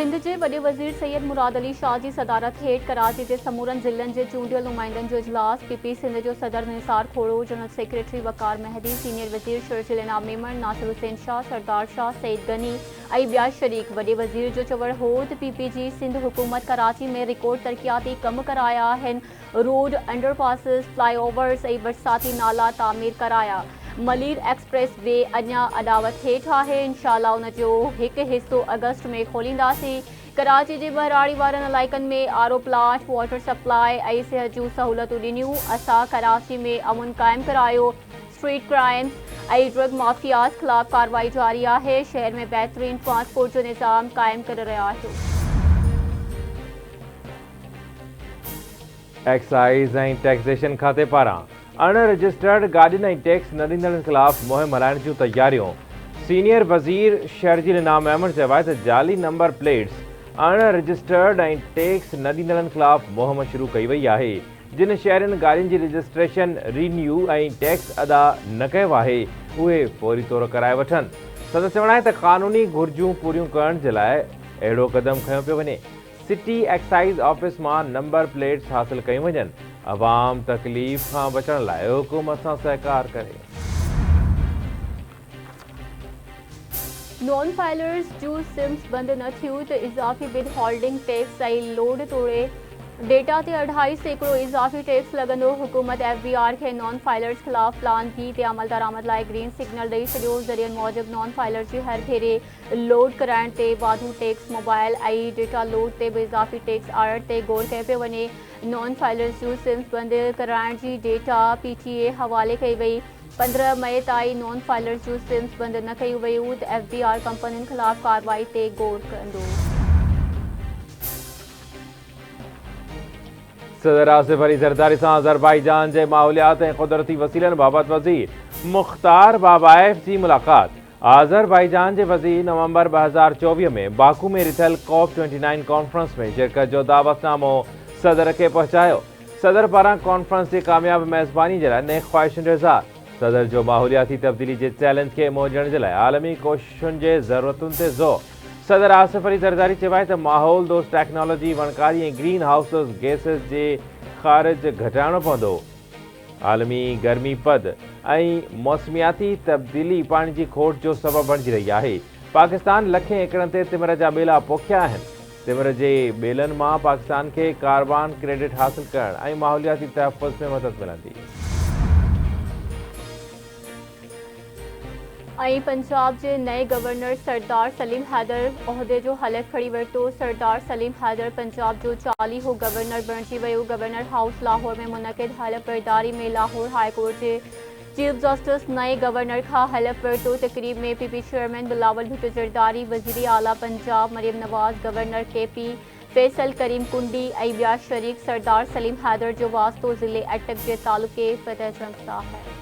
सिंध के वॾे वज़ीर सैयद मुराद अली शाह की सदारत हेठ कराची के समूरन ज़िलनि के चूंडियल नुमाइंदनि जो इजलास। पीपी सिंध जो सदर निसार खोड़ो, जनरल सेक्रेटरी वकार मेहदी, सीनियर वज़ीर शर्जील इनाम मेमन, नासिर हुसैन शाह, सरदार शाह, सईद गनी ऐं ॿिया शरीक। वॾे वज़ीर जो चवणु हो त पीपी जी सिंध हुकूमत कराची में रिकॉर्ड तरक्याती कम कराया आहिनि। रोड, अंडरपासिस, फ्लाईओवर्स ऐं बरसाती नाला तामीर कराया। मलीर एक्सप्रेस वे अञा अदावत हेठ है। इंशाअल्लाह उन जो एक हिस्सो अगस्त में खोलींदासीं। कराची के बहराड़ी वारनि इलाइक़नि में आरो प्लांट, वाटर सप्लाई ऐं सिहत जूं सहूलतूं ॾिनियूं। असां कराची में अमन कायम करायो। स्ट्रीट क्राइम्स ऐं ड्रग माफियाज़ खिलाफ कार्रवाई जारी है। शहर में बेहतरीन ट्रांसपोर्ट जो निज़ाम कायम करे रहिया आहियूं। एक्साइज़ ऐं टैक्सेशन खाते पारां अनरजिस्टर्ड गाॾियुनि ऐं टैक्स न ॾींदड़नि ख़िलाफ़ मुहिम हलाइण जूं तयारियूं। सीनियर वज़ीर शर्जील इनाम मेमन चयो आहे त जाली नंबर प्लेट्स, अनरजिस्टर्ड ऐं टैक्स न ॾींदड़नि ख़िलाफ़ मुहिम शुरू कई वई आहे। जिन शहरनि गाॾियुनि जी रजिस्ट्रेशन रिन्यू ऐं टैक्स अदा न कयो आहे, उहे फौरी तौर कराए वठनि। संदसि चवणु आहे त क़ानूनी घुर्जूं पूरियूं करण जे लाइ अहिड़ो क़दम खंयो पियो वञे। सिटी एक्साइज़ ऑफिस मां नंबर प्लेट्स हासिल कयूं वञनि। अवाम तकलीफ़ खां बचण लाइ हुकूमत सां सहकार करे। नॉन फाइलर्स जूं सिम्स बंद न थियूं त इज़ाफ़ी बिड होल्डिंग टैक्स ऐं लोड तोड़े डेटा ते 2.5% इज़ाफ़ी टैक्स लॻंदो। हुकूमत FBR खे नॉन फाइलर्स ख़िलाफ़ प्लान B ते अमल दरामद लाइ ग्रीन सिग्नल ॾेई छॾियो। ज़रियनि मूजिब नॉन फाइलर्स जी हर भेरे लोड कराइण ते वाधू टैक्स, मोबाइल ऐं डेटा लोड ते बि इज़ाफ़ी टैक्स आड़त ते गौर कयो पियो वञे। नॉन फाइलर्स जूं सिम्स बंदि कराइण जी डेटा PTA हवाले कई वई। 15 मई ताईं नॉन फाइलर्स जूं सिम्स बंदि न कयूं वयूं त FBR कंपनियुनि ख़िलाफ़ कार्रवाई ते गौर कंदो। सदर आसिफ अली ज़रदारी सां अज़रबाईजान जे माहौलियात ऐं क़ुदरती वसीलनि बाबति वज़ीर मुख़्तार बाबाएफ जी मुलाक़ात। अज़रबाईजान जे वज़ीर नवंबर 2024 में बाकू में रिथियल COP29 कॉन्फ्रेंस में शिरकत जो दावतनामो सदर खे पहुचायो। सदर पारां कॉन्फ्रेंस जी कामयाब मेज़बानी जे लाइ नेक ख़्वाहिशुनि जो इज़हार। सदर जो माहौलियाती तब्दीली जे चैलेंज के मुंहुं ॾियण जे लाइ आलमी कोशिशुनि जे ज़रूरतुनि ते ज़ोर। सदर आसिफ अली ज़रदारी चयो आहे त माहौल दोस्त टेक्नोलॉजी, वणकारी ऐं ग्रीन हाउस गैसेस जे ख़ारिज घटाइणो पवंदो। आलमी गर्मी पद ऐं मौसमियाती तब्दीली पाणी जी खोट जो सबबु बणिजी रही आहे। पाकिस्तान लखें एकड़नि ते तिमिर जा ॿेला पोखिया आहिनि। तिमिर जे ॿेलनि मां पाकिस्तान खे कार्बन क्रेडिट हासिल करण ऐं माहौलियाती तहफ़ुज़ में मदद मिलंदी। पंजाब के नए गवर्नर सरदार सलीम हैदर उहदे जो हलफ खड़ी वरितो। सरदार सलीम हैदर पंजाब जो 40हों गवर्नर बणिजी वियो। गवर्नर हाउस लाहौर में मुनक़िद हलफ बरदारी में लाहौर हाई कोर्ट के चीफ जस्टिस नए गवर्नर का हलफ वरितो। तकरीब में PP चेयरमैन बिलावल भुट्टो जरदारी, वज़ीर आला पंजाब मरियम नवाज़, गवर्नर KP फैसल करीम कुंडी ऐं ॿिया शरीक। सरदार सलीम हैदर जो वास्तो ज़िले अटक के तालुके फतेहजंग सां है।